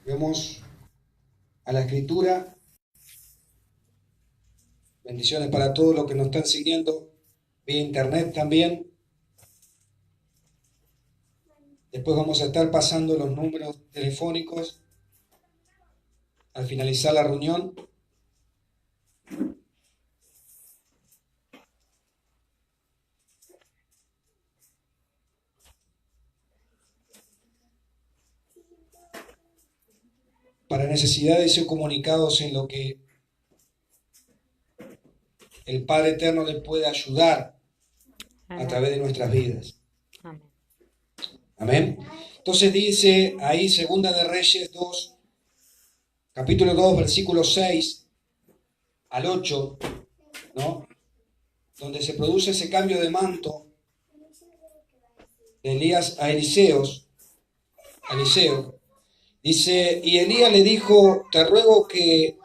Vemos a la Escritura. Bendiciones para todos los que nos están siguiendo vía internet también. Después vamos a estar pasando los números telefónicos al finalizar la reunión. Para necesidades y ser comunicados en lo que el Padre Eterno le puede ayudar a través de nuestras vidas. Amén. Amén. Entonces dice ahí Segunda de Reyes 2, capítulo 2, versículo 6 al 8, ¿no? Donde se produce ese cambio de manto de Elías a Eliseo. Dice, y Elías le dijo, te ruego que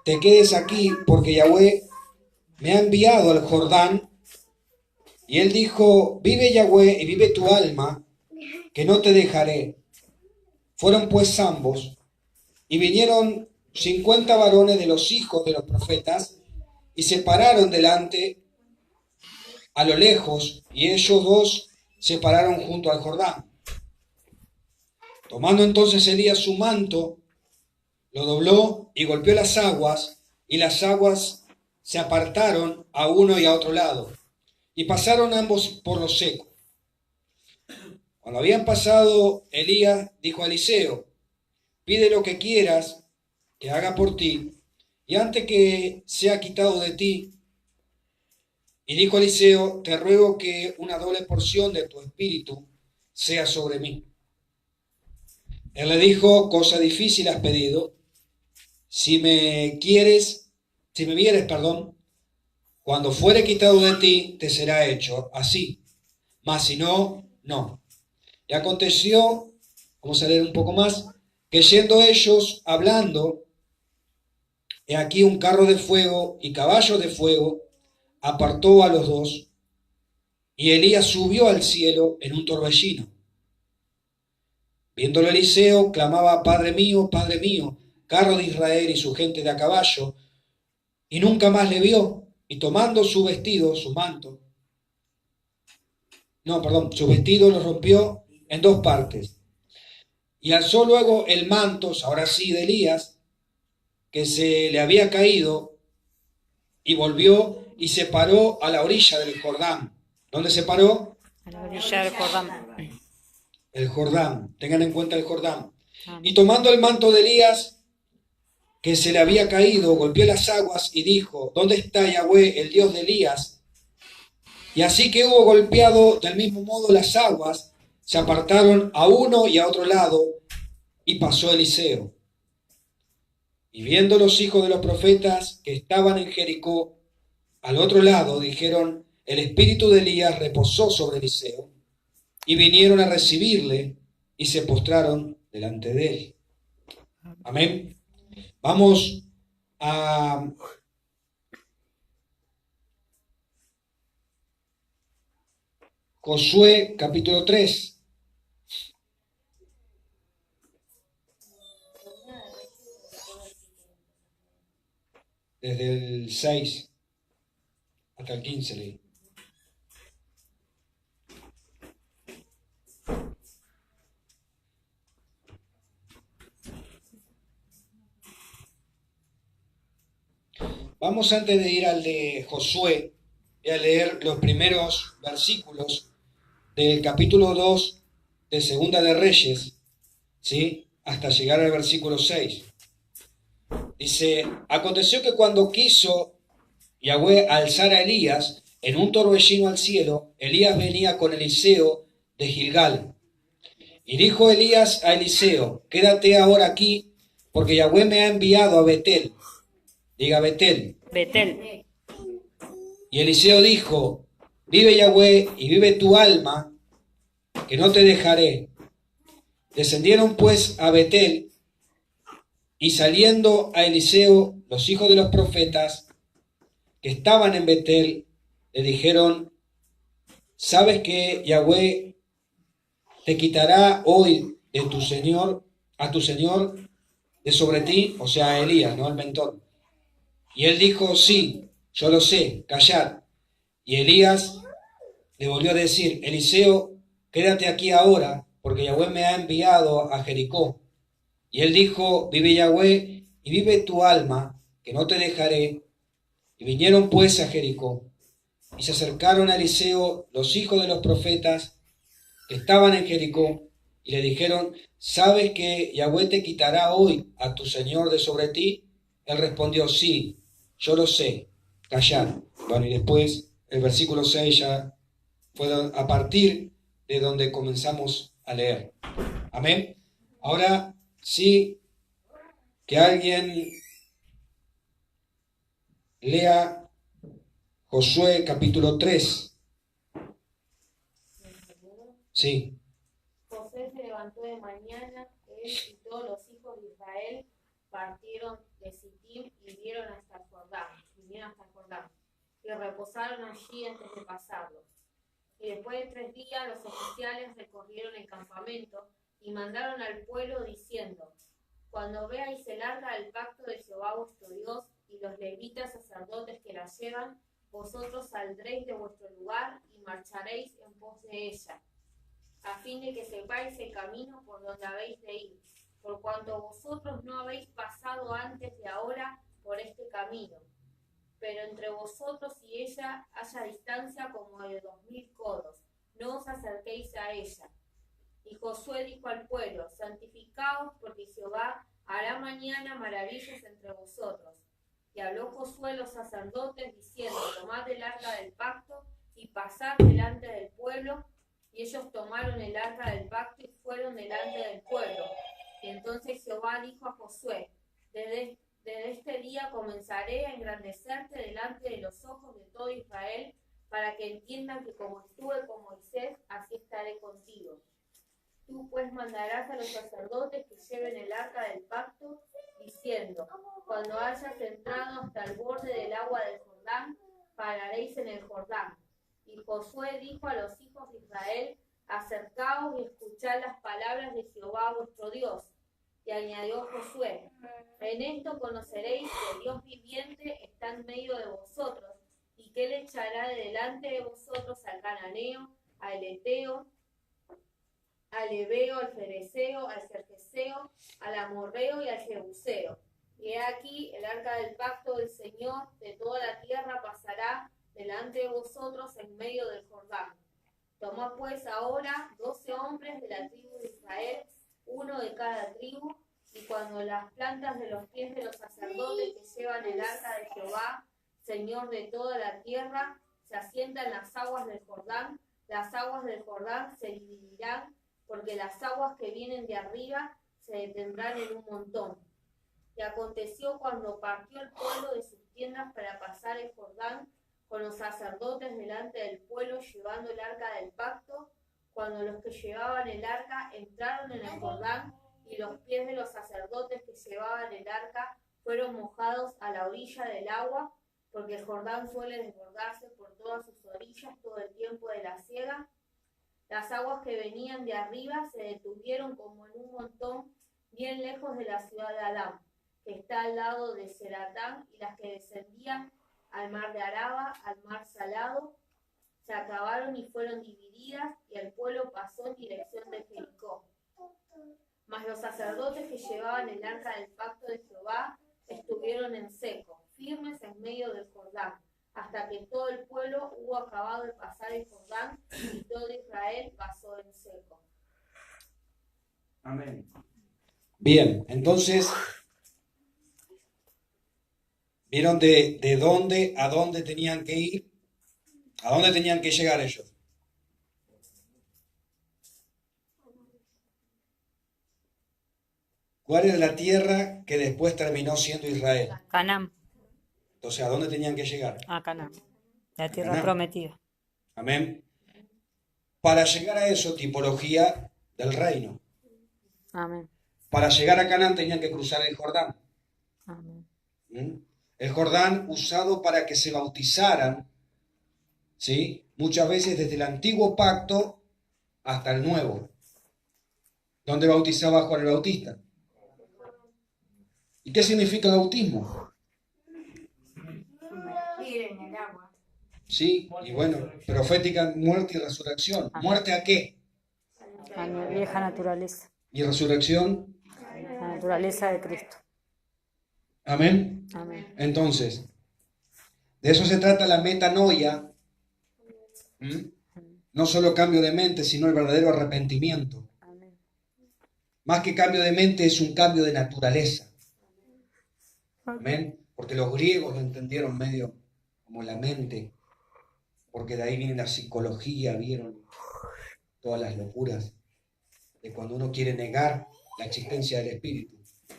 te quedes aquí porque Yahweh me ha enviado al Jordán. Y él dijo, vive Yahweh y vive tu alma, que no te dejaré. Fueron pues ambos, y vinieron 50 varones de los hijos de los profetas, y se pararon delante a lo lejos, y ellos dos se pararon junto al Jordán. Tomando entonces Elías su manto, lo dobló y golpeó las aguas, y las aguas se apartaron a uno y a otro lado, y pasaron ambos por lo seco. Cuando habían pasado, Elías dijo a Eliseo, pide lo que quieras que haga por ti, y antes que sea quitado de ti. Y dijo Eliseo, te ruego que una doble porción de tu espíritu sea sobre mí. Él le dijo, cosa difícil has pedido, si me vieres, cuando fuere quitado de ti, te será hecho así, mas si no, no. Y aconteció, vamos a leer un poco más, que yendo ellos hablando, he aquí un carro de fuego y caballos de fuego apartó a los dos, y Elías subió al cielo en un torbellino. Viéndolo Eliseo, clamaba, Padre mío, carro de Israel y su gente de a caballo, y nunca más le vio, y tomando su vestido lo rompió en dos partes, y alzó luego el manto, ahora sí, de Elías, que se le había caído, y volvió y se paró a la orilla del Jordán. ¿Dónde se paró? A la orilla del Jordán. El Jordán, tengan en cuenta el Jordán. Amén. Y tomando el manto de Elías, que se le había caído, golpeó las aguas y dijo, ¿dónde está Yahweh, el Dios de Elías? Y así que hubo golpeado del mismo modo las aguas, se apartaron a uno y a otro lado, y pasó Eliseo. Y viendo los hijos de los profetas que estaban en Jericó, al otro lado, dijeron, el espíritu de Elías reposó sobre Eliseo, y vinieron a recibirle, y se postraron delante de él. Amén. Vamos a Josué capítulo 3. Desde el 6 hasta el 15 leí. Vamos antes de ir al de Josué, a leer los primeros versículos del capítulo 2 de Segunda de Reyes, ¿sí? Hasta llegar al versículo 6. Dice, aconteció que cuando quiso Yahweh alzar a Elías en un torbellino al cielo, Elías venía con Eliseo de Gilgal. Y dijo Elías a Eliseo, quédate ahora aquí, porque Yahweh me ha enviado a Betel. Diga Betel. Betel. Y Eliseo dijo, vive Yahweh y vive tu alma, que no te dejaré. Descendieron pues a Betel, y saliendo a Eliseo los hijos de los profetas que estaban en Betel, le dijeron, ¿sabes que Yahweh te quitará hoy de tu señor a tu señor de sobre ti, o sea, a Elías, no al mentor. Y él dijo, sí, yo lo sé, callad. Y Elías le volvió a decir, Eliseo, quédate aquí ahora, porque Yahweh me ha enviado a Jericó. Y él dijo, vive Yahweh y vive tu alma, que no te dejaré. Y vinieron pues a Jericó. Y se acercaron a Eliseo los hijos de los profetas que estaban en Jericó, y le dijeron, ¿sabes que Yahweh te quitará hoy a tu señor de sobre ti? Él respondió, sí, yo lo sé, callad. Bueno, y después el versículo 6 ya fue a partir de donde comenzamos a leer. Amén. Ahora sí, que alguien lea Josué capítulo 3. Sí. José se levantó de mañana, él y todos los hijos de Israel partieron de Sittim y vinieron hasta el Jordán, y reposaron allí antes de pasarlo. Y después de 3 días los oficiales recorrieron el campamento y mandaron al pueblo diciendo, cuando veáis el arca del pacto de Jehová vuestro Dios y los levitas sacerdotes que la llevan, vosotros saldréis de vuestro lugar y marcharéis en pos de ella, a fin de que sepáis el camino por donde habéis de ir, por cuanto vosotros no habéis pasado antes de ahora por este camino. Pero entre vosotros y ella haya distancia como de 2000 codos, no os acerquéis a ella. Y Josué dijo al pueblo, santificaos, porque Jehová hará mañana maravillas entre vosotros. Y habló Josué a los sacerdotes, diciendo, tomad el arca del pacto y pasad delante del pueblo. Y ellos tomaron el arca del pacto y fueron delante del pueblo. Y entonces Jehová dijo a Josué, desde este día comenzaré a engrandecerte delante de los ojos de todo Israel, para que entiendan que como estuve con Moisés, así estaré contigo. Tú pues mandarás a los sacerdotes que lleven el arca del pacto, diciendo, cuando hayas entrado hasta el borde del agua del Jordán, pararéis en el Jordán. Y Josué dijo a los hijos de Israel, acercaos y escuchad las palabras de Jehová vuestro Dios. Y añadió Josué, en esto conoceréis que el Dios viviente está en medio de vosotros, y que él echará de delante de vosotros al cananeo, al eteo, al heveo, al fereceo, al gergeseo, al amorreo y al jebuseo. Y he aquí el arca del pacto del Señor de toda la tierra pasará delante de vosotros en medio del Jordán. Tomad pues ahora 12 hombres de la tribu de Israel, uno de cada tribu, y cuando las plantas de los pies de los sacerdotes que llevan el arca de Jehová, Señor de toda la tierra, se asientan las aguas del Jordán, las aguas del Jordán se dividirán, porque las aguas que vienen de arriba se detendrán en un montón. Y aconteció cuando partió el pueblo de sus tiendas para pasar el Jordán, con los sacerdotes delante del pueblo llevando el arca del pacto, cuando los que llevaban el arca entraron en el Jordán, y los pies de los sacerdotes que llevaban el arca fueron mojados a la orilla del agua, porque el Jordán suele desbordarse por todas sus orillas todo el tiempo de la siega. Las aguas que venían de arriba se detuvieron como en un montón, bien lejos de la ciudad de Adán, que está al lado de Zeratán, y las que descendían al mar de Araba, al mar salado, se acabaron y fueron divididas, y el pueblo pasó en dirección de Jericó. Mas los sacerdotes que llevaban el arca del pacto de Jehová estuvieron en seco, firmes en medio del Jordán, hasta que todo el pueblo hubo acabado de pasar el Jordán, y todo Israel pasó en seco. Amén. Bien, entonces, ¿vieron de dónde a dónde tenían que ir? ¿A dónde tenían que llegar ellos? ¿Cuál era la tierra que después terminó siendo Israel? Canaán. Entonces, ¿a dónde tenían que llegar? A Canaán. La tierra Canaán. prometida. Amén. Para llegar a eso, tipología del reino. Amén. Para llegar a Canaán tenían que cruzar el Jordán. Amén. El Jordán usado para que se bautizaran, ¿sí? Muchas veces desde el antiguo pacto hasta el nuevo. ¿Dónde bautizaba Juan el Bautista? ¿Y qué significa el bautismo? Sumergir en el agua. Sí, y bueno, profética, muerte y resurrección. ¿Muerte a qué? A mi vieja naturaleza. Y resurrección. La naturaleza de Cristo. Amén. Amén. Entonces, de eso se trata la metanoia. ¿Mm? No solo cambio de mente, sino el verdadero arrepentimiento. Amén. Más que cambio de mente, es un cambio de naturaleza. Amén. Porque los griegos lo entendieron medio como la mente, porque de ahí viene la psicología, vieron todas las locuras de cuando uno quiere negar la existencia del espíritu.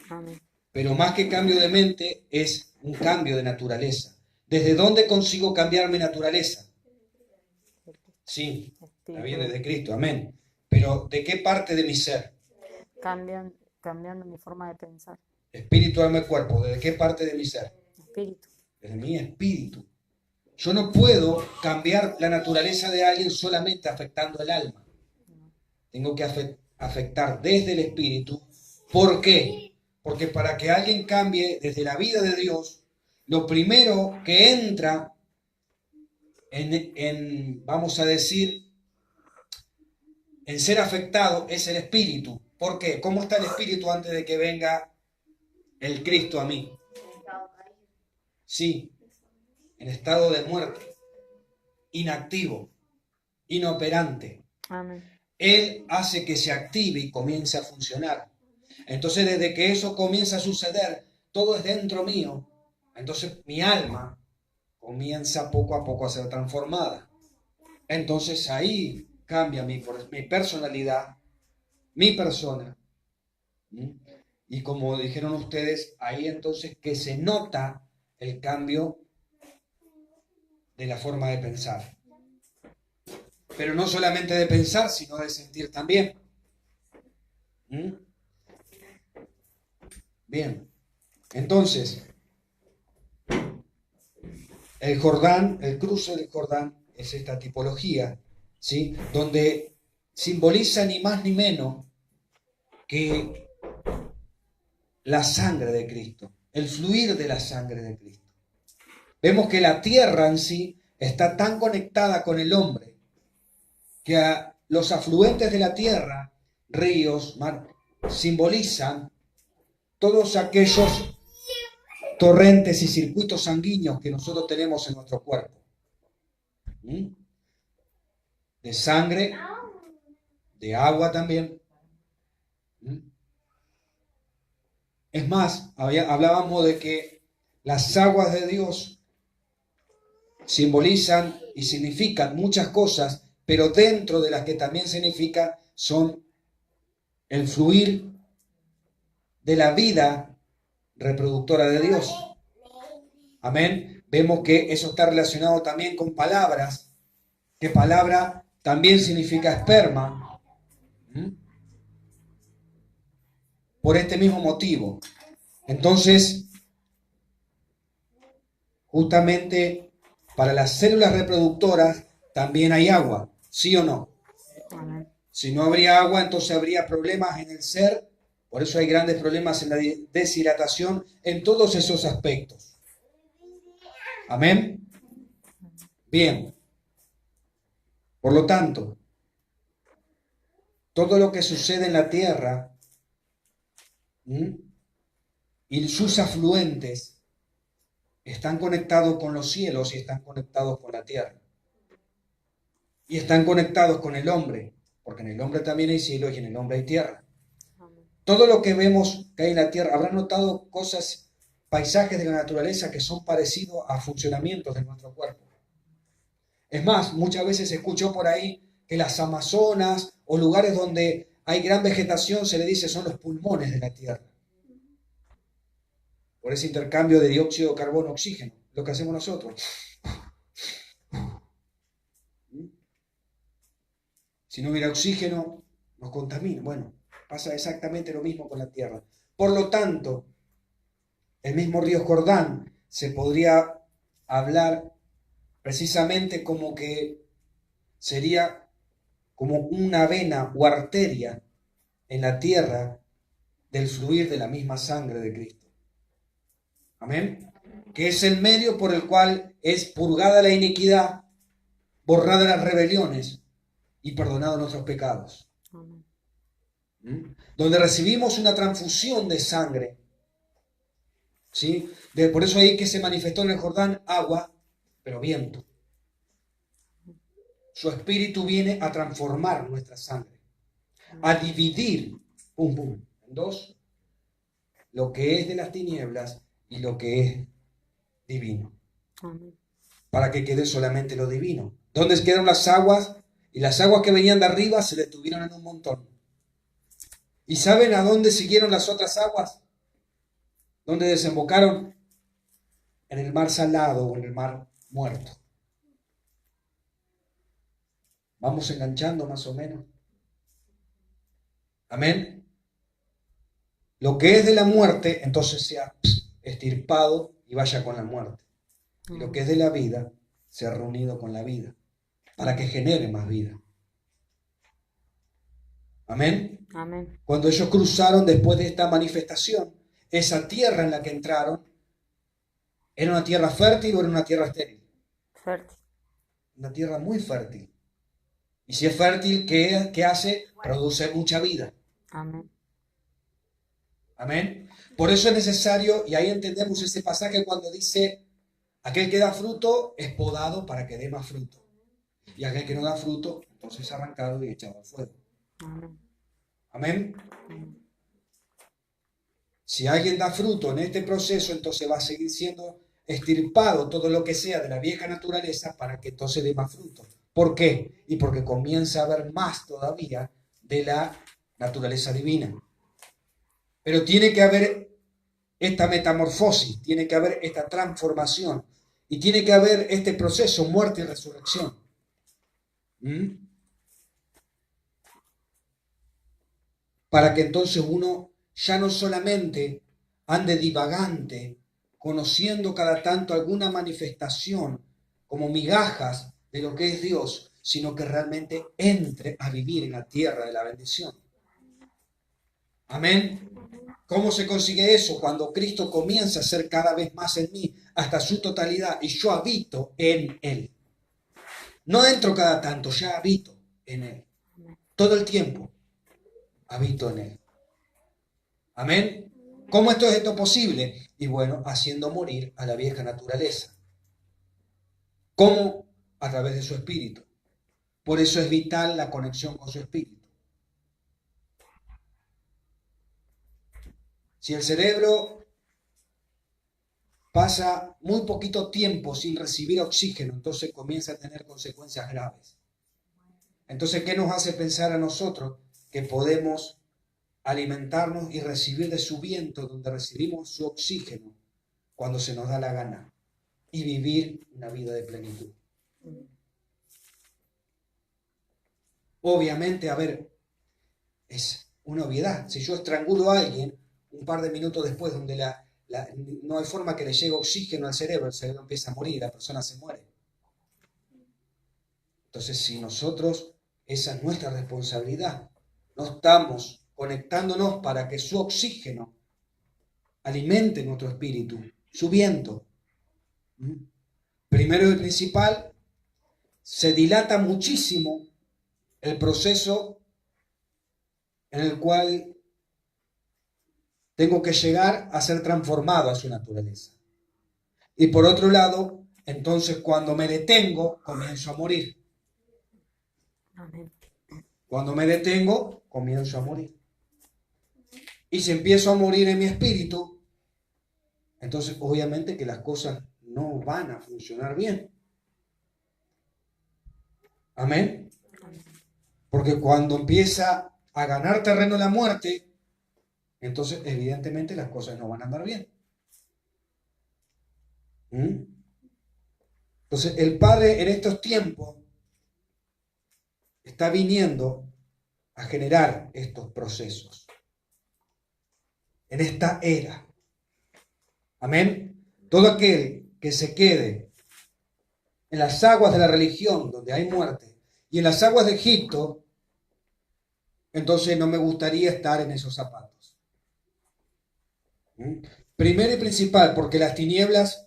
Amén. Pero más que cambio de mente, es un cambio de naturaleza. ¿Desde dónde consigo cambiar mi naturaleza? Sí, está bien, desde Cristo, amén. Pero ¿de qué parte de mi ser? Cambiando mi forma de pensar. Espíritu, alma y cuerpo. ¿Desde qué parte de mi ser? Espíritu. Desde mi espíritu. Yo no puedo cambiar la naturaleza de alguien solamente afectando el alma. Tengo que afectar desde el espíritu. ¿Por qué? Porque para que alguien cambie desde la vida de Dios, lo primero que entra vamos a decir, en ser afectado es el espíritu. ¿Por qué? ¿Cómo está el espíritu antes de que venga el Cristo a mí? Sí, en estado de muerte, inactivo, inoperante. Amén. Él hace que se active y comience a funcionar. Entonces, desde que eso comienza a suceder, todo es dentro mío. Entonces, mi alma comienza poco a poco a ser transformada. Entonces, ahí cambia mi personalidad, mi persona. Y como dijeron ustedes, ahí entonces que se nota el cambio de la forma de pensar. Pero no solamente de pensar, sino de sentir también. Bien, entonces, el Jordán, el cruce del Jordán, es esta tipología, ¿sí? Donde simboliza ni más ni menos que la sangre de Cristo, el fluir de la sangre de Cristo. Vemos que la tierra en sí está tan conectada con el hombre que a los afluentes de la tierra, ríos, mar, simbolizan todos aquellos torrentes y circuitos sanguíneos que nosotros tenemos en nuestro cuerpo. De sangre, de agua también. Es más, hablábamos de que las aguas de Dios simbolizan y significan muchas cosas, pero dentro de las que también significa son el fluir de la vida reproductora de Dios. Amén. Vemos que eso está relacionado también con palabras, que palabra también significa esperma. Por este mismo motivo. Entonces, justamente para las células reproductoras también hay agua, ¿sí o no? Amén. Si no habría agua, entonces habría problemas en el ser. Por eso hay grandes problemas en la deshidratación en todos esos aspectos. Amén. Bien. Por lo tanto, todo lo que sucede en la tierra y sus afluentes están conectados con los cielos y están conectados con la tierra. Y están conectados con el hombre, porque en el hombre también hay cielos y en el hombre hay tierra. Todo lo que vemos que hay en la tierra, habrán notado cosas, paisajes de la naturaleza que son parecidos a funcionamientos de nuestro cuerpo. Es más, muchas veces se escuchó por ahí que las Amazonas o lugares donde hay gran vegetación se le dice son los pulmones de la tierra. Por ese intercambio de dióxido de carbono, oxígeno, lo que hacemos nosotros. Si no hubiera oxígeno, nos contamina. Bueno, pasa exactamente lo mismo con la tierra. Por lo tanto, el mismo río Jordán se podría hablar precisamente como que sería como una vena o arteria en la tierra del fluir de la misma sangre de Cristo. Amén. Que es el medio por el cual es purgada la iniquidad, borrada las rebeliones y perdonados nuestros pecados. Amén. Donde recibimos una transfusión de sangre. ¿Sí? Por eso ahí que se manifestó en el Jordán agua, pero viento. Su espíritu viene a transformar nuestra sangre, a dividir, en dos, lo que es de las tinieblas y lo que es divino. Amén. Para que quede solamente lo divino. ¿Dónde quedaron las aguas? Y las aguas que venían de arriba se detuvieron en un montón. ¿Y saben a dónde siguieron las otras aguas? ¿Dónde desembocaron? En el mar salado o en el mar muerto. Vamos enganchando más o menos. Amén. Lo que es de la muerte, entonces sea extirpado y vaya con la muerte. Y lo que es de la vida, sea reunido con la vida, para que genere más vida. Amén. Amén. Cuando ellos cruzaron después de esta manifestación, esa tierra en la que entraron, ¿era una tierra fértil o era una tierra estéril? Fértil. Una tierra muy fértil. Y si es fértil, ¿qué hace? Produce mucha vida. Amén. Amén. Por eso es necesario, y ahí entendemos ese pasaje cuando dice, aquel que da fruto es podado para que dé más fruto. Y aquel que no da fruto, entonces es arrancado y echado al fuego. Amén. Amén. Si alguien da fruto en este proceso, entonces va a seguir siendo extirpado todo lo que sea de la vieja naturaleza para que entonces dé más fruto. ¿Por qué? Y porque comienza a haber más todavía de la naturaleza divina. Pero tiene que haber esta metamorfosis, tiene que haber esta transformación y tiene que haber este proceso, muerte y resurrección. Para que entonces uno ya no solamente ande divagante, conociendo cada tanto alguna manifestación como migajas de lo que es Dios, sino que realmente entre a vivir en la tierra de la bendición. Amén. ¿Cómo se consigue eso? Cuando Cristo comienza a ser cada vez más en mí, hasta su totalidad, y yo habito en Él. No entro cada tanto, ya habito en Él. Todo el tiempo habito en Él. Amén. ¿Cómo es esto posible? Y bueno, haciendo morir a la vieja naturaleza. ¿Cómo? A través de su espíritu. Por eso es vital la conexión con su espíritu. Si el cerebro pasa muy poquito tiempo sin recibir oxígeno, entonces comienza a tener consecuencias graves. Entonces, ¿qué nos hace pensar a nosotros que podemos alimentarnos y recibir de su viento, donde recibimos su oxígeno cuando se nos da la gana, y vivir una vida de plenitud? Obviamente, a ver, es una obviedad. Si yo estrangulo a alguien, un par de minutos después, donde no hay forma que le llegue oxígeno al cerebro, el cerebro empieza a morir, la persona se muere. Entonces, si nosotros, esa es nuestra responsabilidad, no estamos conectándonos para que su oxígeno alimente nuestro espíritu, su viento. Primero y principal, se dilata muchísimo el proceso en el cual tengo que llegar a ser transformado a su naturaleza. Y por otro lado, entonces cuando me detengo, comienzo a morir. Amén. Cuando me detengo, comienzo a morir. Y si empiezo a morir en mi espíritu, entonces obviamente que las cosas no van a funcionar bien. Amén. Porque cuando empieza a ganar terreno la muerte, entonces evidentemente las cosas no van a andar bien. Entonces el Padre en estos tiempos está viniendo a generar estos procesos. En esta era. Amén. Todo aquel que se quede en las aguas de la religión donde hay muerte y en las aguas de Egipto, entonces no me gustaría estar en esos zapatos. ¿Mm? Primero y principal, porque las tinieblas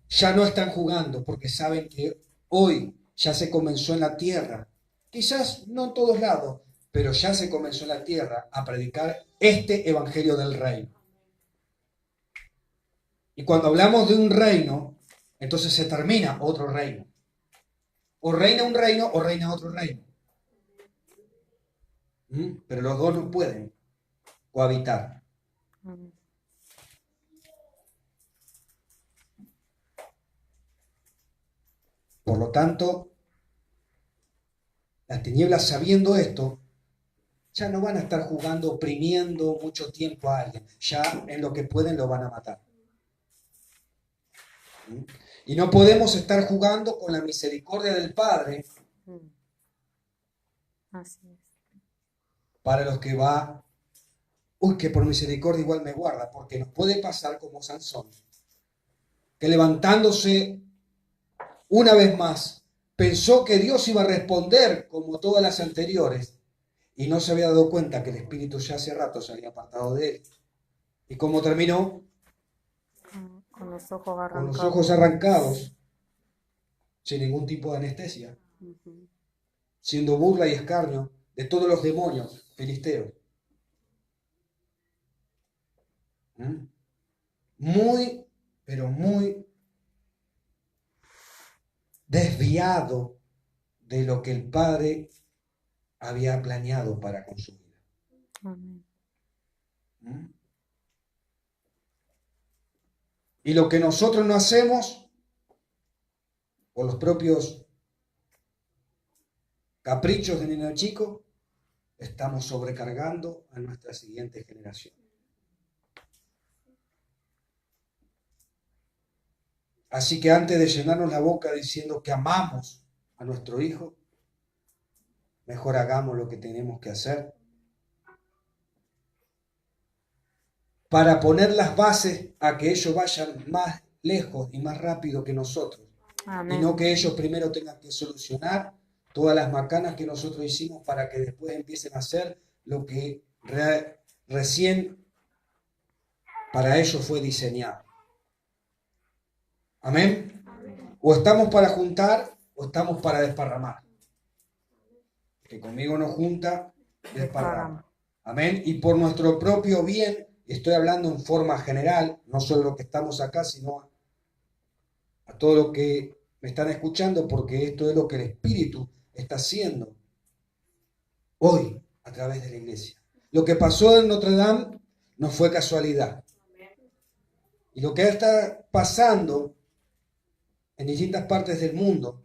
ya no están jugando, porque saben que hoy ya se comenzó en la tierra. Quizás no en todos lados, pero ya se comenzó en la tierra a predicar este evangelio del reino. Y cuando hablamos de un reino, entonces se termina otro reino. O reina un reino o reina otro reino. Pero los dos no pueden cohabitar. Amén. Por lo tanto, las tinieblas, sabiendo esto, ya no van a estar jugando, oprimiendo mucho tiempo a alguien. Ya en lo que pueden lo van a matar. Y no podemos estar jugando con la misericordia del Padre Así es. para los que va, que por misericordia igual me guarda, porque nos puede pasar como Sansón, que levantándose una vez más, pensó que Dios iba a responder como todas las anteriores, y no se había dado cuenta que el Espíritu ya hace rato se había apartado de él. ¿Y cómo terminó? Con los ojos Con arrancados. los ojos arrancados, sin ningún tipo de anestesia, siendo burla y escarnio de todos los demonios filisteos. Muy, pero muy desviado de lo que el Padre había planeado para con su vida. Amén. Y lo que nosotros no hacemos, por los propios caprichos de niño chico, estamos sobrecargando a nuestra siguiente generación. Así que antes de llenarnos la boca diciendo que amamos a nuestro hijo, mejor hagamos lo que tenemos que hacer para poner las bases a que ellos vayan más lejos y más rápido que nosotros. Amén. Y no que ellos primero tengan que solucionar todas las macanas que nosotros hicimos para que después empiecen a hacer lo que recién para ellos fue diseñado. ¿Amén? O estamos para juntar o estamos para desparramar. Que conmigo no junta, desparrama. Amén. Y por nuestro propio bien, estoy hablando en forma general, no solo lo que estamos acá, sino a todo lo que me están escuchando, porque esto es lo que el Espíritu está haciendo hoy a través de la iglesia. Lo que pasó en Notre Dame no fue casualidad. Y lo que está pasando en distintas partes del mundo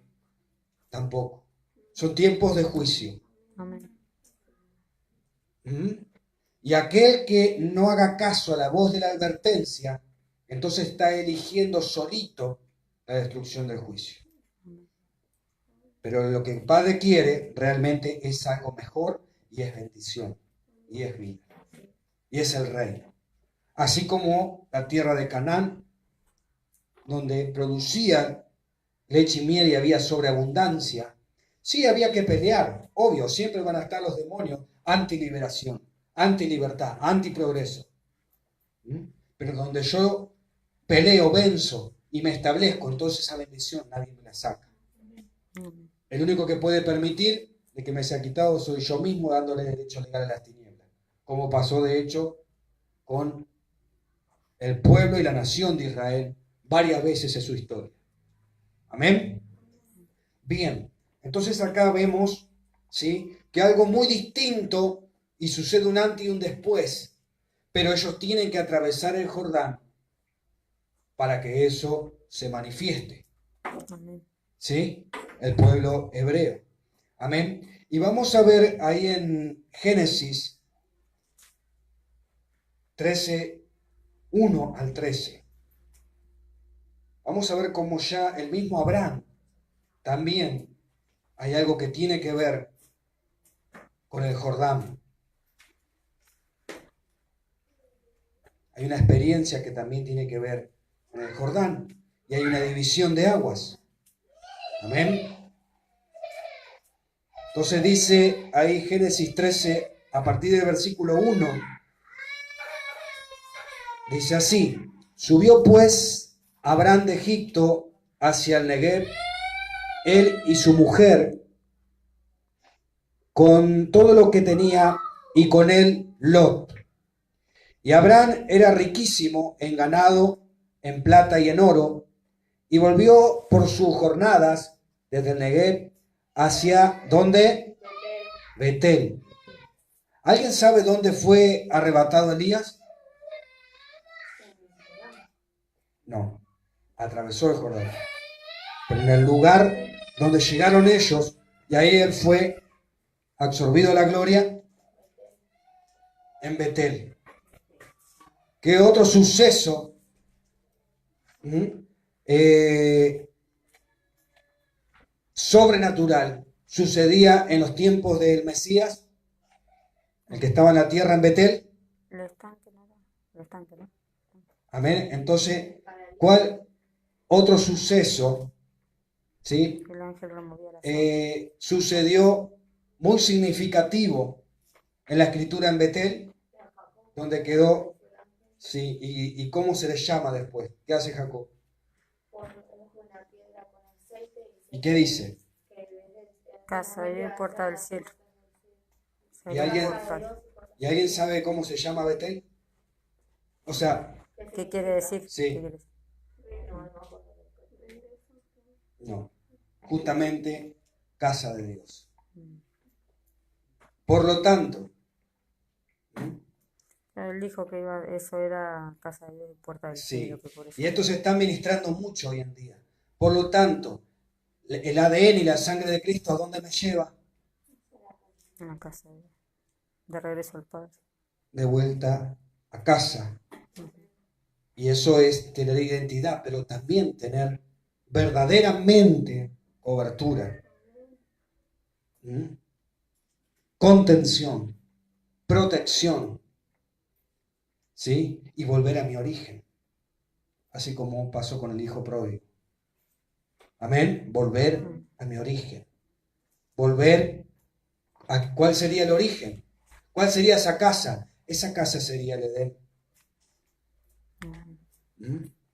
tampoco. Son tiempos de juicio. Amén. Y aquel que no haga caso a la voz de la advertencia, entonces está eligiendo solito la destrucción del juicio. Pero lo que el Padre quiere realmente es algo mejor y es bendición y es vida y es el reino. Así como la tierra de Canaán, donde producía leche y miel y había sobreabundancia, sí había que pelear, obvio, siempre van a estar los demonios anti-liberación, anti-libertad, anti-progreso. Pero donde yo peleo, venzo y me establezco, entonces esa bendición nadie me la saca. El único que puede permitir de que me sea quitado soy yo mismo, dándole derecho legal a las tinieblas, como pasó de hecho con el pueblo y la nación de Israel varias veces en su historia. Amén. Bien, entonces acá vemos, ¿sí?, que algo muy distinto y sucede un antes y un después, pero ellos tienen que atravesar el Jordán para que eso se manifieste. Amén. ¿Sí? El pueblo hebreo. Amén. Y vamos a ver ahí en Génesis 13, 1 al 13. Vamos a ver cómo ya el mismo Abraham también hay algo que tiene que ver con el Jordán. Hay una experiencia que también tiene que ver con el Jordán. Y hay una división de aguas. Amén. Entonces dice ahí Génesis 13, a partir del versículo 1. Dice así: subió pues Abraham de Egipto hacia el Negev, él y su mujer, con todo lo que tenía, y con él Lot. Y Abraham era riquísimo en ganado, en plata y en oro, y volvió por sus jornadas desde el Negev hacia, ¿dónde? Betel. ¿Alguien sabe dónde fue arrebatado Elías? No, atravesó el Jordán. Pero en el lugar donde llegaron ellos, y ahí él fue absorbido a la gloria, en Betel. ¿Qué otro suceso sobrenatural sucedía en los tiempos del Mesías, el que estaba en la tierra en Betel? El estanque, ¿no? El estanque, ¿no? Amén. Entonces, ¿cuál otro suceso, sí, El ángel removía la sangre. sucedió muy significativo en la escritura en Betel, donde quedó, sí, y cómo se le llama después? ¿Qué hace Jacob? ¿Y qué dice? Casa de puerta del cielo. ¿Y alguien sabe cómo se llama Betel? O sea, ¿Qué quiere decir? sí. ¿Qué quiere decir? No, justamente casa de Dios. Por lo tanto, Él dijo que eso era casa de Dios y puerta del sí, cielo. Que por eso y esto se está ministrando mucho hoy en día. Por lo tanto, el ADN y la sangre de Cristo, ¿a dónde me lleva? una casa de regreso al Padre. De vuelta a casa. Y eso es tener identidad, pero también tener verdaderamente cobertura, contención, protección, ¿sí? Y volver a mi origen, así como pasó con el hijo pródigo. Amén. Volver a mi origen. Volver a... ¿Cuál sería el origen? ¿Cuál sería esa casa? Esa casa sería el Edén.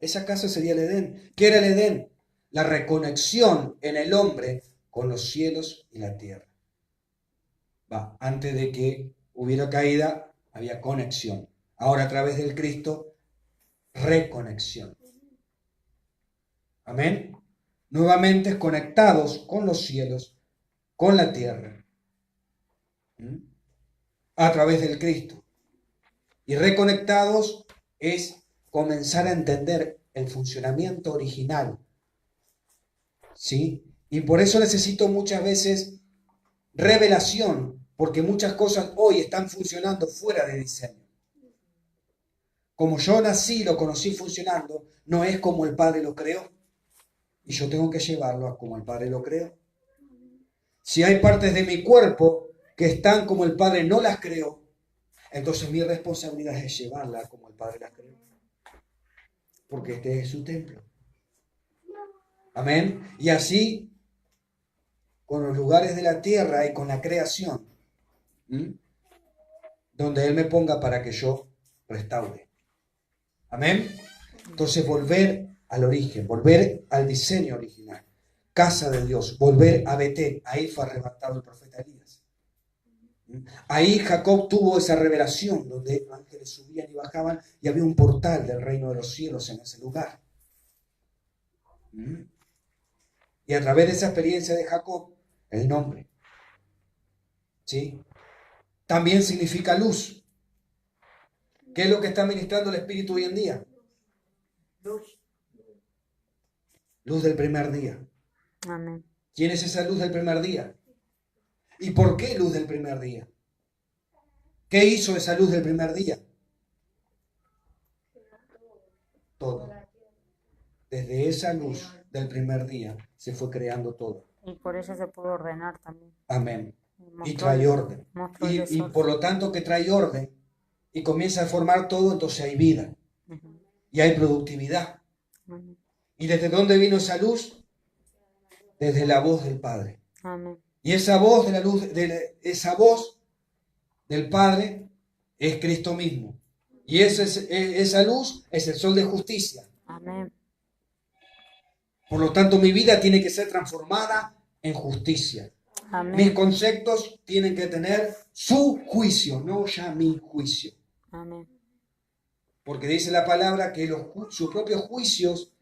Esa casa sería el Edén. ¿Qué era el Edén? La reconexión en el hombre con los cielos y la tierra. Antes de que hubiera caída, había conexión. Ahora, a través del Cristo, reconexión. Amén. Nuevamente conectados con los cielos, con la tierra, a través del Cristo. Y reconectados es comenzar a entender el funcionamiento original, ¿sí? Y por eso necesito muchas veces revelación, porque muchas cosas hoy están funcionando fuera de diseño. Como yo nací, lo conocí funcionando, no es como el Padre lo creó. Y yo tengo que llevarlo a como el Padre lo creó. Si hay partes de mi cuerpo que están como el Padre no las creó, entonces mi responsabilidad es llevarlas como el Padre las creó. Porque este es su templo. Amén. Y así, con los lugares de la tierra y con la creación, donde Él me ponga para que yo restaure. Amén. Entonces volver al origen, volver al diseño original. Casa de Dios, volver a Betel. Ahí fue arrebatado el profeta Elías. Ahí Jacob tuvo esa revelación donde ángeles subían y bajaban y había un portal del reino de los cielos en ese lugar. Y a través de esa experiencia de Jacob, el nombre, ¿sí? También significa luz. ¿Qué es lo que está ministrando el Espíritu hoy en día? Luz del primer día. Amén. ¿Quién es esa luz del primer día? ¿Y por qué luz del primer día? ¿Qué hizo esa luz del primer día? Todo. Desde esa luz del primer día se fue creando todo. Y por eso se pudo ordenar también. Amén. Y trae orden. Y por lo tanto que trae orden y comienza a formar todo, entonces hay vida. Y hay productividad. ¿Y desde dónde vino esa luz? Desde la voz del Padre. Amén. Y esa voz de la luz, esa voz del Padre es Cristo mismo. Y esa luz es el sol de justicia. Amén. Por lo tanto, mi vida tiene que ser transformada en justicia. Mis Amén. conceptos tienen que tener su juicio, no ya mi juicio. Amén. Porque dice la palabra que sus propios juicios,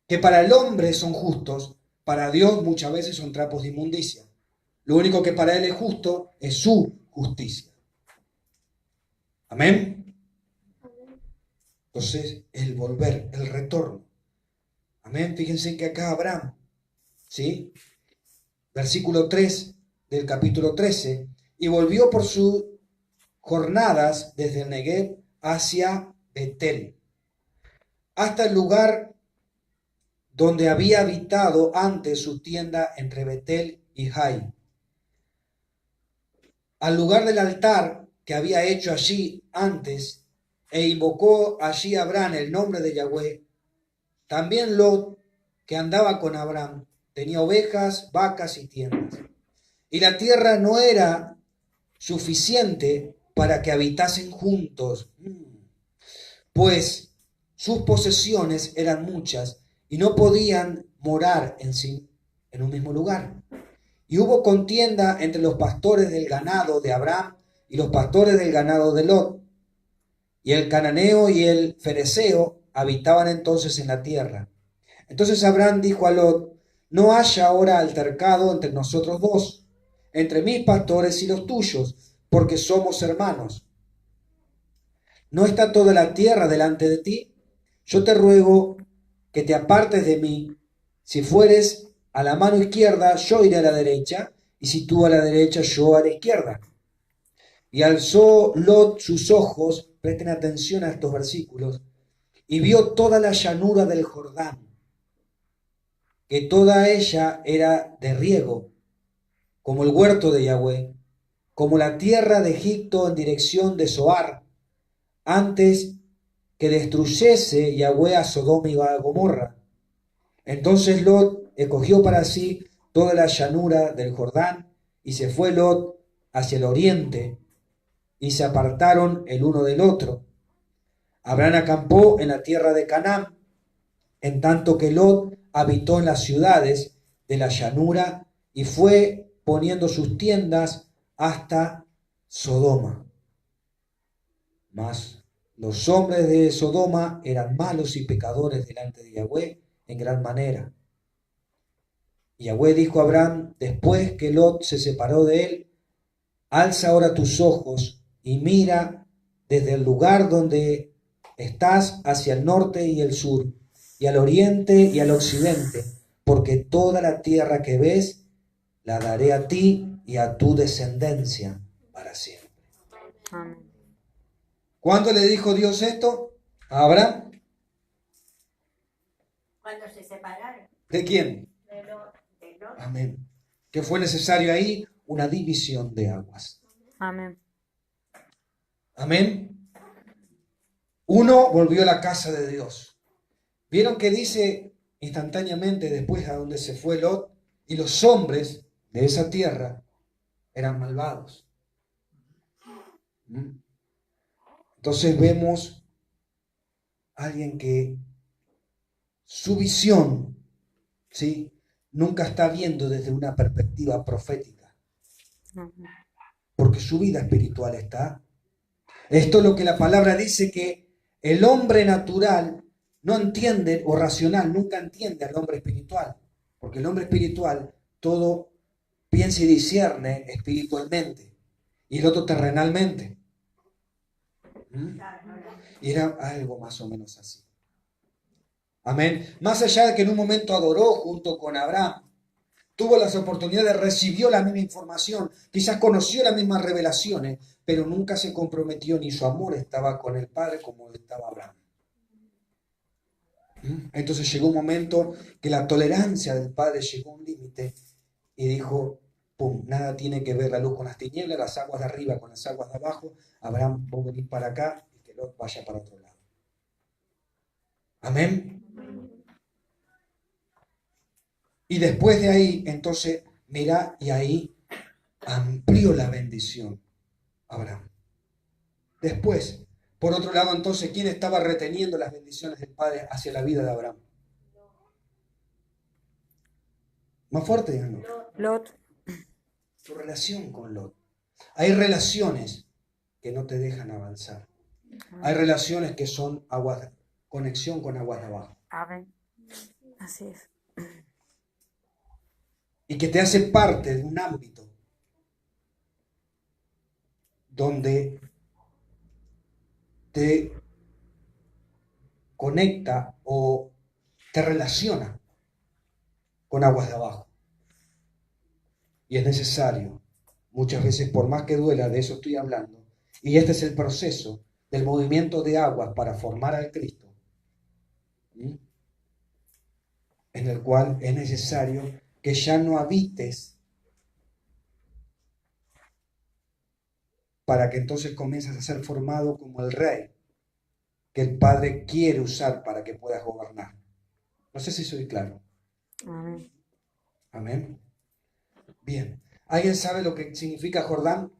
que para el hombre son justos, para Dios muchas veces son trapos de inmundicia. Lo único que para Él es justo es su justicia. Amén. Entonces, el volver, el retorno. Amén. Fíjense que acá Abraham, ¿sí? Versículo 3 del capítulo 13. Y volvió por sus jornadas desde el Negev hacia Betel, hasta el lugar donde había habitado antes su tienda entre Betel y Jai, al lugar del altar que había hecho allí antes, e invocó allí Abraham el nombre de Yahweh. También Lot, que andaba con Abraham, tenía ovejas, vacas y tiendas. Y la tierra no era suficiente para que habitasen juntos, pues sus posesiones eran muchas y no podían morar en un mismo lugar. Y hubo contienda entre los pastores del ganado de Abraham y los pastores del ganado de Lot. Y el cananeo y el fereceo habitaban entonces en la tierra. Entonces Abraham dijo a Lot: no haya ahora altercado entre nosotros dos, entre mis pastores y los tuyos, porque somos hermanos. ¿No está toda la tierra delante de ti? Yo te ruego que te apartes de mí. Si fueres a la mano izquierda, yo iré a la derecha, y si tú a la derecha, yo a la izquierda. Y alzó Lot sus ojos, presten atención a estos versículos, y vio toda la llanura del Jordán, que toda ella era de riego, como el huerto de Yahweh, como la tierra de Egipto en dirección de Zoar, antes que destruyese Yahweh a Sodoma y a Gomorra. Entonces Lot escogió para sí toda la llanura del Jordán, y se fue Lot hacia el oriente, y se apartaron el uno del otro. Abraham acampó en la tierra de Canaán, en tanto que Lot habitó en las ciudades de la llanura y fue poniendo sus tiendas hasta Sodoma. Mas los hombres de Sodoma eran malos y pecadores delante de Yahweh en gran manera. Y Yahweh dijo a Abraham, después que Lot se separó de él: alza ahora tus ojos y mira desde el lugar donde estás hacia el norte y el sur, y al oriente y al occidente, porque toda la tierra que ves la daré a ti y a tu descendencia para siempre. Amén. ¿Cuándo le dijo Dios esto a Abraham? Cuando se separaron ¿De quién? de Lot. Amén. ¿Qué fue necesario ahí? Una división de aguas. Amén. Amén. Uno volvió a la casa de Dios. ¿Vieron que dice instantáneamente después a donde se fue Lot? Y los hombres de esa tierra eran malvados. Entonces vemos a alguien que su visión, ¿sí?, nunca está viendo desde una perspectiva profética, Amén. porque su vida espiritual está. Esto es lo que la palabra dice, que el hombre natural no entiende, o racional, nunca entiende al hombre espiritual, porque el hombre espiritual todo piensa y discierne espiritualmente, y el otro terrenalmente. Y era algo más o menos así. Amén. Más allá de que en un momento adoró junto con Abraham, tuvo las oportunidades, recibió la misma información, quizás conoció las mismas revelaciones, pero nunca se comprometió ni su amor estaba con el Padre como estaba Abraham. Entonces llegó un momento que la tolerancia del Padre llegó a un límite y dijo, pum, nada tiene que ver la luz con las tinieblas, las aguas de arriba con las aguas de abajo. Abraham, vos venís para acá y que Lot vaya para otro lado. Amén. Y después de ahí, entonces, mira, y ahí amplió la bendición Abraham. Después, Por otro lado, entonces, ¿quién estaba reteniendo las bendiciones del Padre hacia la vida de Abraham? Más fuerte, díganlo. Lot. Tu relación con Lot. Hay relaciones que no te dejan avanzar. Hay relaciones que son conexión con aguas de abajo. Amén. Así es. Y que te hace parte de un ámbito donde te conecta o te relaciona con aguas de abajo. Y es necesario, muchas veces, por más que duela, de eso estoy hablando, y este es el proceso del movimiento de aguas para formar al Cristo, ¿sí? En el cual es necesario que ya no habites para que entonces comiences a ser formado como el rey que el Padre quiere usar para que puedas gobernar. No sé si soy claro. Amén. Amén. Bien. ¿Alguien sabe lo que significa Jordán?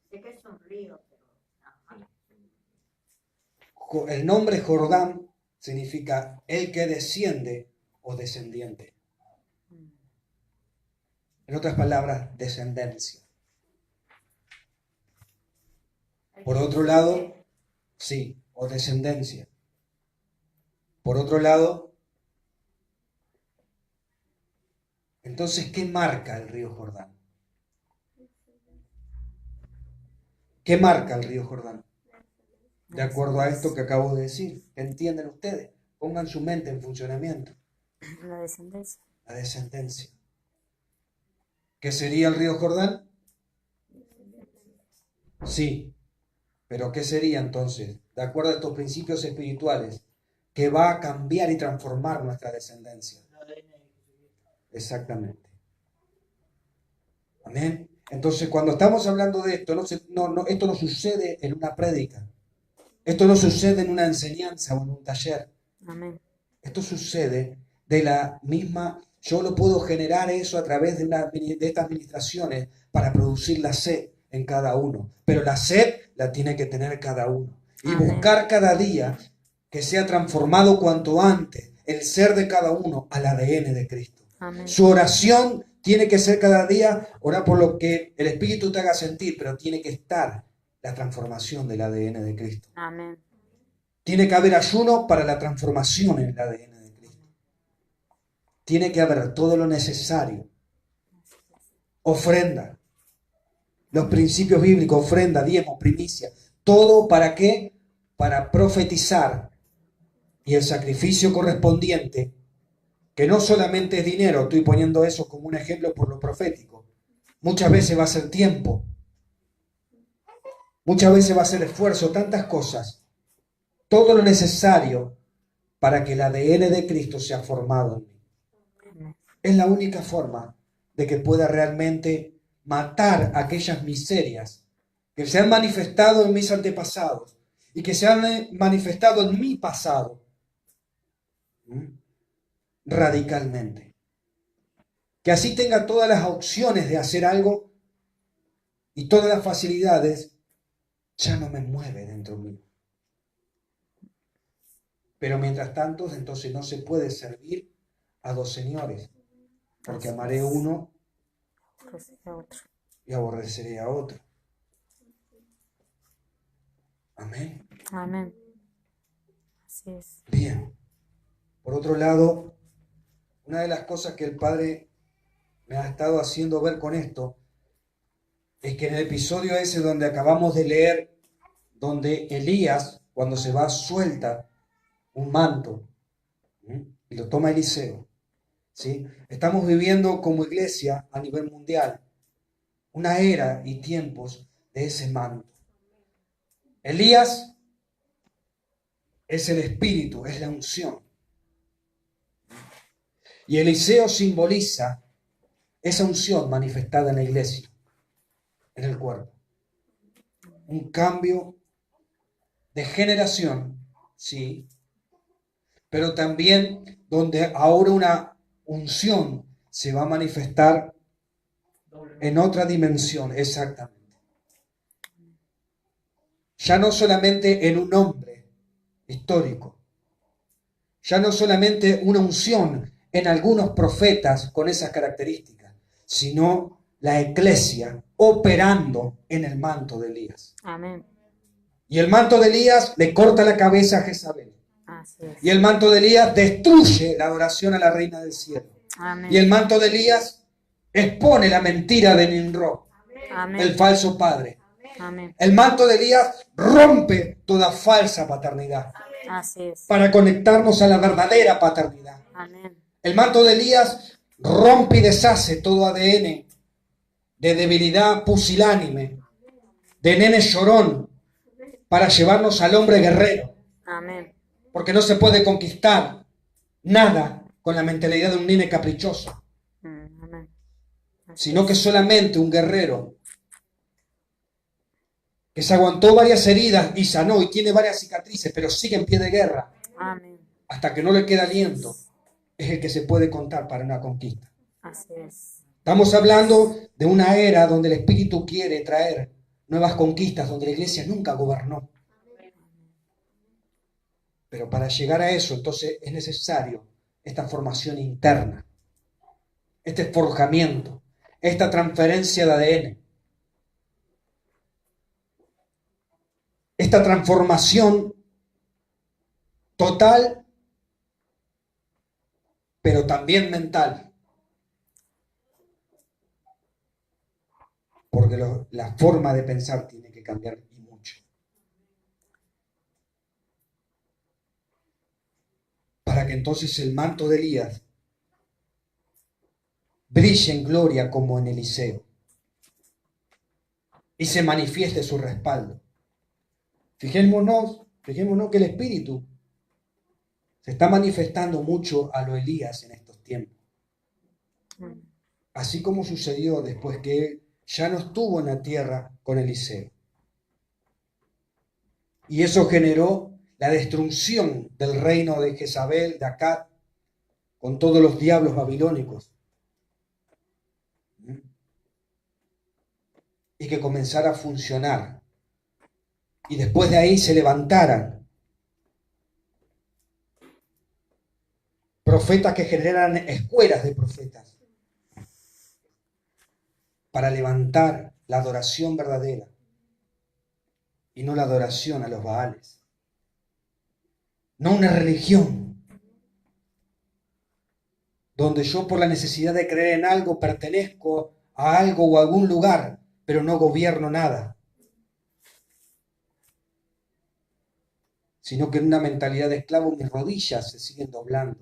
Sé que es un río, pero... El nombre Jordán significa el que desciende o descendiente. En otras palabras, descendencia. Por otro lado, sí, o descendencia. Por otro lado, entonces, ¿qué marca el río Jordán? ¿Qué marca el río Jordán? De acuerdo a esto que acabo de decir. ¿Entienden ustedes? Pongan su mente en funcionamiento. La descendencia. La descendencia. ¿Qué sería el río Jordán? Sí. Pero ¿qué sería entonces? De acuerdo a estos principios espirituales, que va a cambiar y transformar nuestra descendencia. Exactamente. Amén. Entonces, cuando estamos hablando de esto, esto no sucede en una prédica. Esto no sucede en una enseñanza o en un taller. Amén. Esto sucede de la misma... Yo lo puedo generar eso a través de estas ministraciones para producir la sed en cada uno. Pero la sed la tiene que tener cada uno. Y Amén. buscar cada día que sea transformado cuanto antes el ser de cada uno al ADN de Cristo. Amén. Su oración tiene que ser cada día, orar por lo que el Espíritu te haga sentir, pero tiene que estar la transformación del ADN de Cristo. Amén. Tiene que haber ayuno para la transformación en el ADN de Cristo. Tiene que haber todo lo necesario. Ofrenda. Los principios bíblicos, ofrenda, diezmo, primicia. ¿Todo para qué? Para profetizar. Y el sacrificio correspondiente, que no solamente es dinero, estoy poniendo eso como un ejemplo por lo profético. Muchas veces va a ser tiempo. Muchas veces va a ser esfuerzo, tantas cosas. Todo lo necesario para que el ADN de Cristo sea formado en mí. Es la única forma de que pueda realmente matar aquellas miserias que se han manifestado en mis antepasados y que se han manifestado en mi pasado radicalmente. Que así tenga todas las opciones de hacer algo y todas las facilidades, ya no me mueve dentro mío. Pero mientras tanto, entonces no se puede servir a dos señores, porque amaré a uno y aborreceré a otro. Amén. Amén. Así es. Bien. Por otro lado, una de las cosas que el Padre me ha estado haciendo ver con esto es que en el episodio ese donde acabamos de leer, donde Elías, cuando se va, suelta un manto, ¿sí? Y lo toma Eliseo, ¿sí? Estamos viviendo como iglesia a nivel mundial una era y tiempos de ese manto. Elías es el espíritu, es la unción. Y Eliseo simboliza esa unción manifestada en la iglesia, en el cuerpo. Un cambio de generación, sí, pero también donde ahora una unción se va a manifestar en otra dimensión, exactamente. ya no solamente en un hombre histórico, ya no solamente una unción en algunos profetas con esas características, sino la iglesia operando en el manto de Elías. Amén. Y el manto de Elías le corta la cabeza a Jezabel. Así es. Y el manto de Elías destruye la adoración a la reina del cielo. Amén. Y el manto de Elías expone la mentira de Nimrod, Amén. el falso padre. Amén. El manto de Elías rompe toda falsa paternidad Así es. para conectarnos a la verdadera paternidad. Amén. El manto de Elías rompe y deshace todo ADN de debilidad pusilánime, de nene llorón, para llevarnos al hombre guerrero. Amén. Porque no se puede conquistar nada con la mentalidad de un nene caprichoso, Amén. sino que solamente un guerrero que se aguantó varias heridas y sanó y tiene varias cicatrices, pero sigue en pie de guerra Amén. hasta que no le queda aliento, es el que se puede contar para una conquista. Así es. Estamos hablando de una era donde el Espíritu quiere traer nuevas conquistas, donde la iglesia nunca gobernó. Pero para llegar a eso, entonces es necesario esta formación interna, este forjamiento, esta transferencia de ADN, esta transformación total, pero también mental. Porque la forma de pensar tiene que cambiar y mucho. Para que entonces el manto de Elías brille en gloria como en Eliseo y se manifieste su respaldo. Fijémonos que el Espíritu se está manifestando mucho a lo Elías en estos tiempos. Así como sucedió después que él ya no estuvo en la tierra con Eliseo. Y eso generó la destrucción del reino de Jezabel, de Acab, con todos los diablos babilónicos. Y que comenzara a funcionar. Y después de ahí se levantaran profetas que generan escuelas de profetas para levantar la adoración verdadera y no la adoración a los Baales. No una religión donde yo por la necesidad de creer en algo pertenezco a algo o a algún lugar, pero no gobierno nada. Sino que en una mentalidad de esclavo mis rodillas se siguen doblando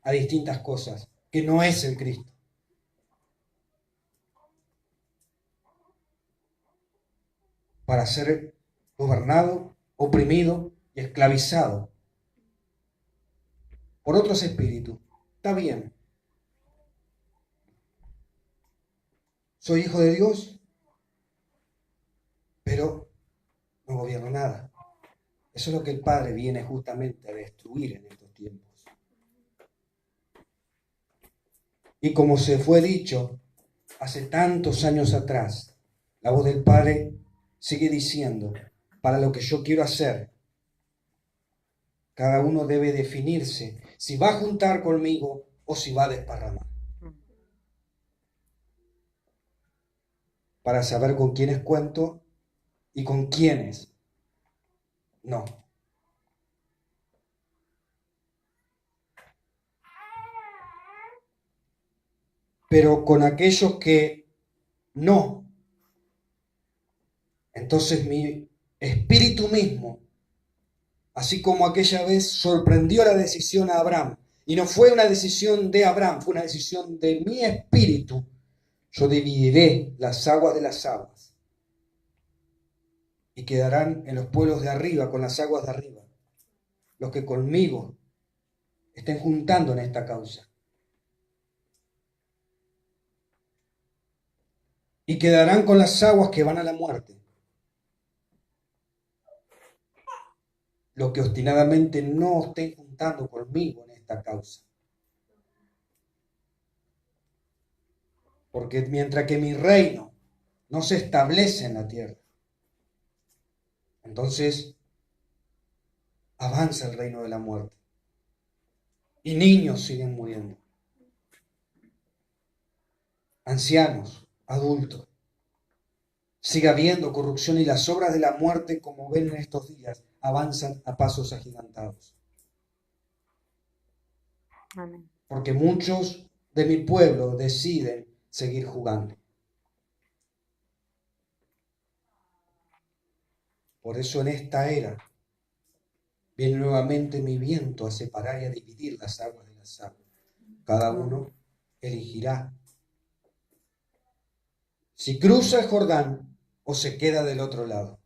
a distintas cosas, que no es el Cristo. Para ser gobernado, oprimido y esclavizado por otros espíritus. Está bien. Soy hijo de Dios, pero no gobierno nada. Eso es lo que el Padre viene justamente a destruir en estos tiempos. Y como se fue dicho hace tantos años atrás, la voz del Padre sigue diciendo, para lo que yo quiero hacer, cada uno debe definirse si va a juntar conmigo o si va a desparramar. Para saber con quiénes cuento y con quiénes no. Pero con aquellos que no, entonces mi espíritu mismo, así como aquella vez sorprendió la decisión a Abraham, y no fue una decisión de Abraham, fue una decisión de mi espíritu, yo dividiré las aguas de las aguas y quedarán en los pueblos de arriba con las aguas de arriba, los que conmigo estén juntando en esta causa. Y quedarán con las aguas que van a la muerte. Los que obstinadamente no estén juntando conmigo en esta causa. Porque mientras que mi reino no se establece en la tierra, Entonces avanza el reino de la muerte y niños siguen muriendo, ancianos, adultos. Sigue habiendo corrupción y las obras de la muerte, como ven en estos días, avanzan a pasos agigantados. Amén. Porque muchos de mi pueblo deciden seguir jugando. Por eso en esta era viene nuevamente mi viento a separar y a dividir las aguas de las aguas. Cada uno elegirá si cruza el Jordán o se queda del otro lado.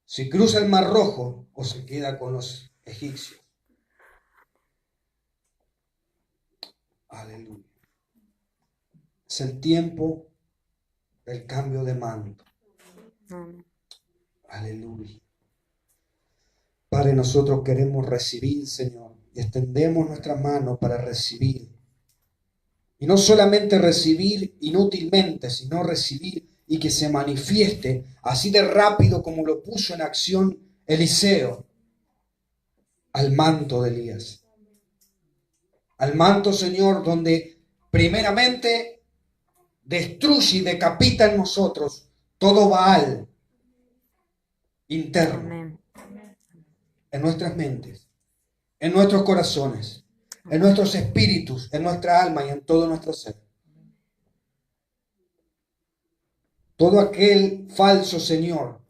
Si cruza el Mar Rojo o se queda con los egipcios. Aleluya. Es el tiempo del cambio de mando. Amén. Aleluya. Padre, nosotros queremos recibir, Señor, y extendemos nuestras manos para recibir. Y no solamente recibir inútilmente, sino recibir y que se manifieste así de rápido como lo puso en acción Eliseo al manto de Elías. Al manto, Señor, donde primeramente destruye y decapita en nosotros todo Baal interno, Amén. en nuestras mentes, en nuestros corazones, en nuestros espíritus, en nuestra alma y en todo nuestro ser. Todo aquel falso Señor,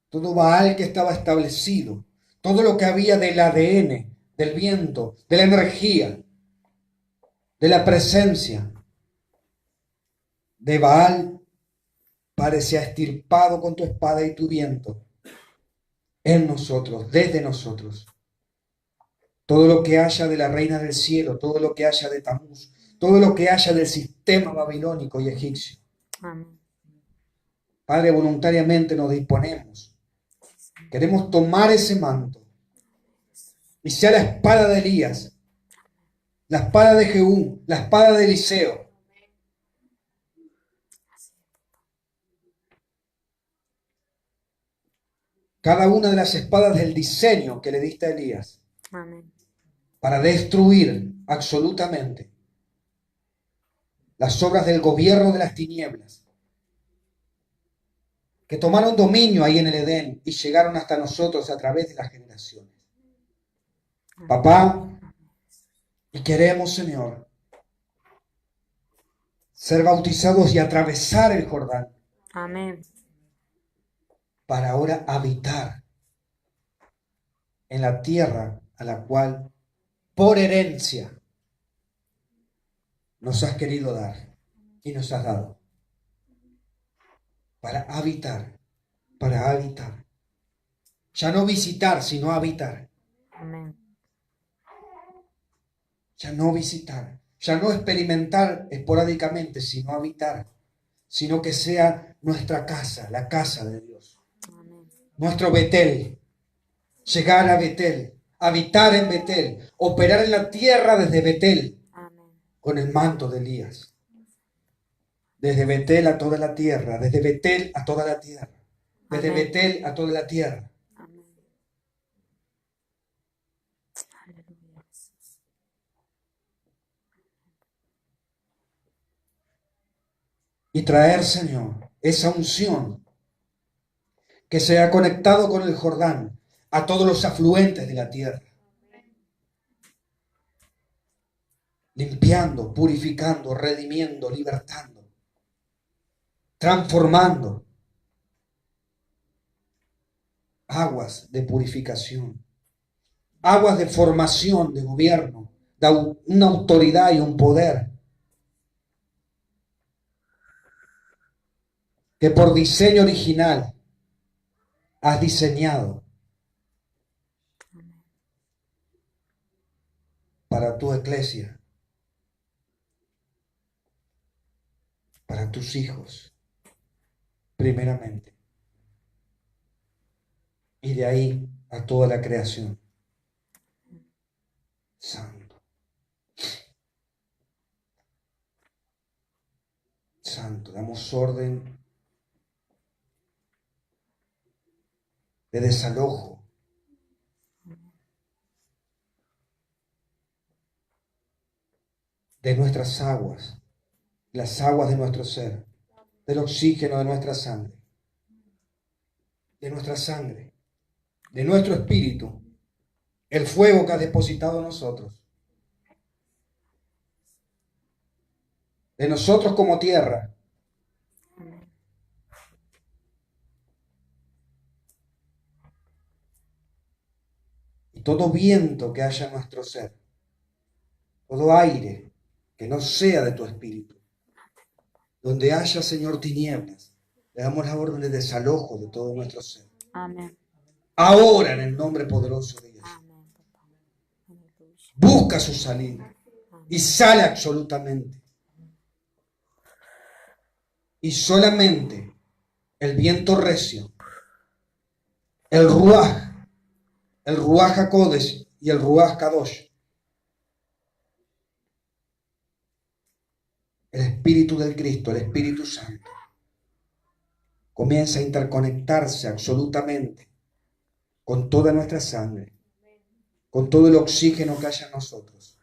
todo Baal que estaba establecido, todo lo que había del ADN, del viento, de la energía, de la presencia de Baal, parecía extirpado con tu espada y tu viento en nosotros, desde nosotros. Todo lo que haya de la reina del cielo, todo lo que haya de Tamuz, todo lo que haya del sistema babilónico y egipcio. Amén. Padre, voluntariamente nos disponemos. Queremos tomar ese manto y sea la espada de Elías, la espada de Jehú, la espada de Eliseo. Cada una de las espadas del diseño que le diste a Elías. Amén. Para destruir absolutamente las obras del gobierno de las tinieblas, que tomaron dominio ahí en el Edén y llegaron hasta nosotros a través de las generaciones. Papá, y queremos, Señor, ser bautizados y atravesar el Jordán. Amén. Para ahora habitar en la tierra a la cual por herencia nos has querido dar y nos has dado. Para habitar, para habitar. Ya no visitar, sino habitar. Amén. Ya no visitar, ya no experimentar esporádicamente, sino habitar, sino que sea nuestra casa, la casa de Dios. Amén. Nuestro Betel, llegar a Betel, habitar en Betel, operar en la tierra desde Betel, Amén. con el manto de Elías. Desde Betel a toda la tierra, desde Betel a toda la tierra, desde Amén. Betel a toda la tierra. Amén. Aleluya, Jesús. Y traer, Señor, esa unción que sea conectado con el Jordán a todos los afluentes de la tierra. Limpiando, purificando, redimiendo, libertando, transformando. Aguas de purificación, aguas de formación, de gobierno, de una autoridad y un poder que por diseño original has diseñado para tu iglesia, para tus hijos, primeramente, y de ahí a toda la creación. Santo, santo, damos orden de desalojo. De nuestras aguas, las aguas de nuestro ser, del oxígeno de nuestra sangre, de nuestro espíritu, el fuego que has depositado en nosotros, de nosotros como tierra. Y todo viento que haya en nuestro ser, todo aire que no sea de tu espíritu, donde haya, Señor, tinieblas, le damos la orden de desalojo de todo nuestro ser. Amén. Ahora, en el nombre poderoso de Dios, Amén, papá. Aleluya. busca su salida y sale absolutamente. Y solamente el viento recio, el Ruaj HaKodesh y el Ruaj Kadosh, el Espíritu del Cristo, el Espíritu Santo, comienza a interconectarse absolutamente con toda nuestra sangre, con todo el oxígeno que haya en nosotros,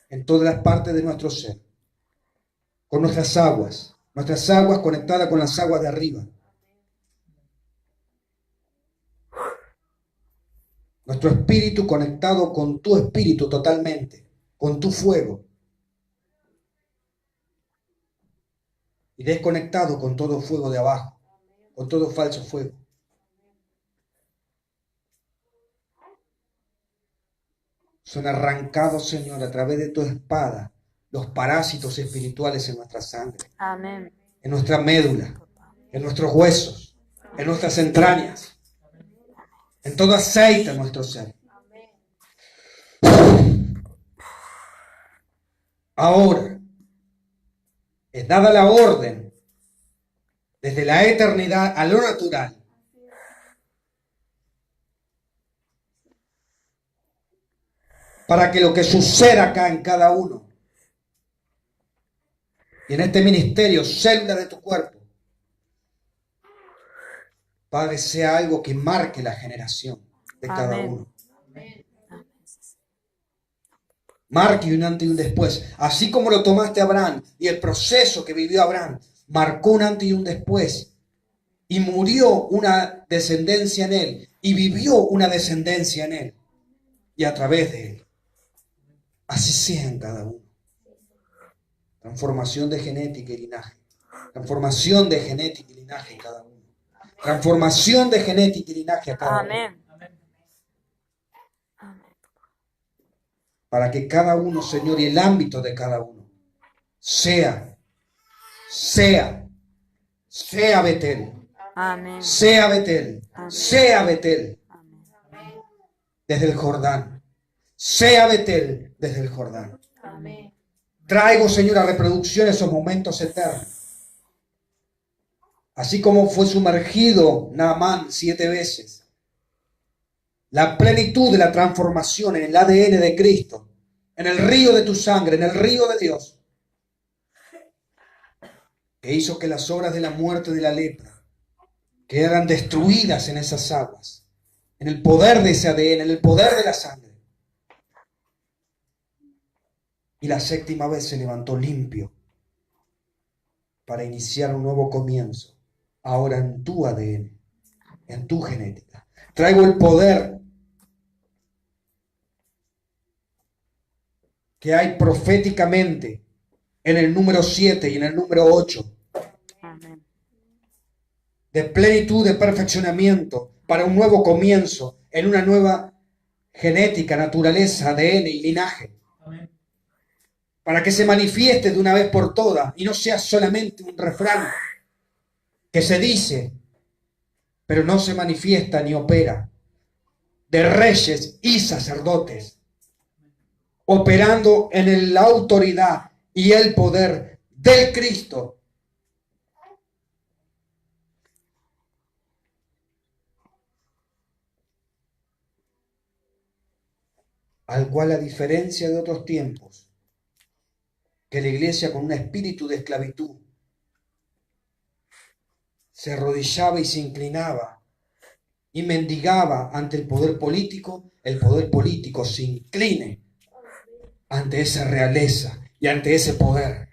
en todas las partes de nuestro ser, con nuestras aguas conectadas con las aguas de arriba. Nuestro espíritu conectado con tu espíritu totalmente, con tu fuego. Y desconectado con todo fuego de abajo, con todo falso fuego. Son arrancados, Señor, a través de tu espada, los parásitos espirituales en nuestra sangre, Amén. en nuestra médula, en nuestros huesos, en nuestras entrañas, en todo aceite en nuestro ser. Ahora es dada la orden desde la eternidad a lo natural para que lo que suceda acá en cada uno y en este ministerio, célula de tu cuerpo, Padre, sea algo que marque la generación de cada Amén. uno. Marque un antes y un después. Así como lo tomaste Abraham y el proceso que vivió Abraham marcó un antes y un después. Y murió una descendencia en él. Y vivió una descendencia en él. Y a través de él. Así sea en cada uno. Transformación de genética y linaje. Transformación de genética y linaje en cada uno. Transformación de genética y linaje a cada uno. Amén. Para que cada uno, Señor, y el ámbito de cada uno sea Betel, Amén. sea Betel, sea Betel Amén. desde el Jordán, sea Betel desde el Jordán. Amén. Traigo, Señor, a reproducción esos momentos eternos. Así como fue sumergido Naamán 7 veces. La plenitud de la transformación en el ADN de Cristo, en el río de tu sangre, en el río de Dios, que hizo que las obras de la muerte de la lepra quedaran destruidas en esas aguas, en el poder de ese ADN, en el poder de la sangre. Y la 7ª vez se levantó limpio para iniciar un nuevo comienzo, ahora en tu ADN, en tu genética. Traigo el poder que hay proféticamente en el número 7 y en el número 8. Amén. De plenitud, de perfeccionamiento, para un nuevo comienzo, en una nueva genética, naturaleza, ADN y linaje. Amén. Para que se manifieste de una vez por todas y no sea solamente un refrán que se dice, pero no se manifiesta ni opera, de reyes y sacerdotes, operando en la autoridad y el poder del Cristo. Al cual, a diferencia de otros tiempos, que la iglesia con un espíritu de esclavitud se arrodillaba y se inclinaba y mendigaba ante el poder político se incline ante esa realeza y ante ese poder.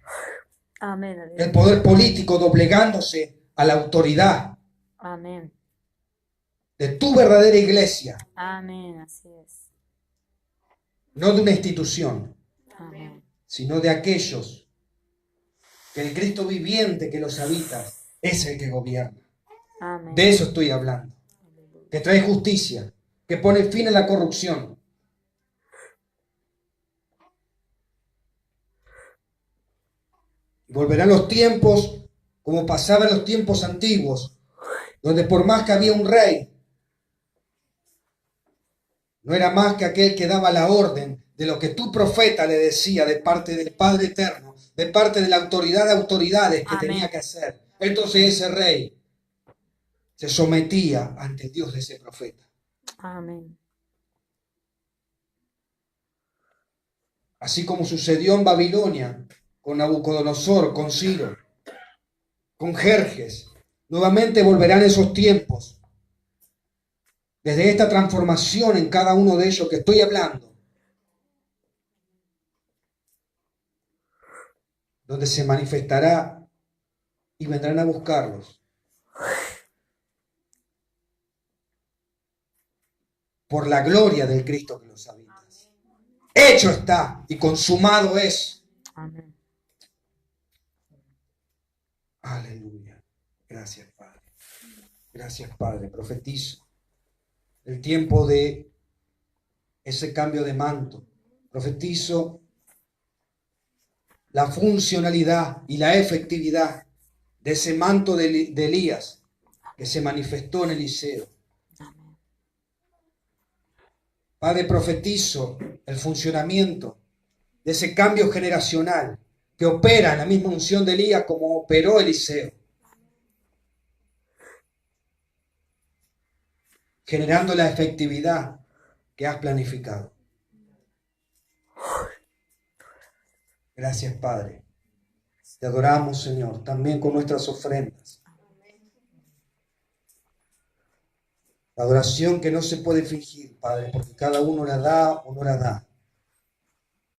Amén. El poder político doblegándose a la autoridad Amén. de tu verdadera iglesia, Amén. Así es. no de una institución, Amén. sino de aquellos que el Cristo viviente que los habita es el que gobierna. Amén. De eso estoy hablando. Que trae justicia, que pone fin a la corrupción. Volverán los tiempos como pasaban los tiempos antiguos, donde por más que había un rey, no era más que aquel que daba la orden de lo que tu profeta le decía de parte del Padre Eterno, de parte de la autoridad de autoridades que Amén. tenía que hacer. Entonces ese rey se sometía ante el Dios de ese profeta. Amén. Así como sucedió en Babilonia con Nabucodonosor, con Ciro, con Jerjes. Nuevamente volverán esos tiempos. Desde esta transformación en cada uno de ellos que estoy hablando, donde se manifestará y vendrán a buscarlos. Por la gloria del Cristo que los habita. Hecho está y consumado es. Amén. Aleluya. Gracias, Padre. Gracias, Padre. Profetizo el tiempo de ese cambio de manto. Profetizo la funcionalidad y la efectividad de ese manto de Elías que se manifestó en Eliseo. Padre, profetizo el funcionamiento de ese cambio generacional que opera en la misma unción de Elías como operó Eliseo, generando la efectividad que has planificado. Gracias, Padre. Te adoramos, Señor, también con nuestras ofrendas. La adoración que no se puede fingir, Padre, porque cada uno la da o no la da.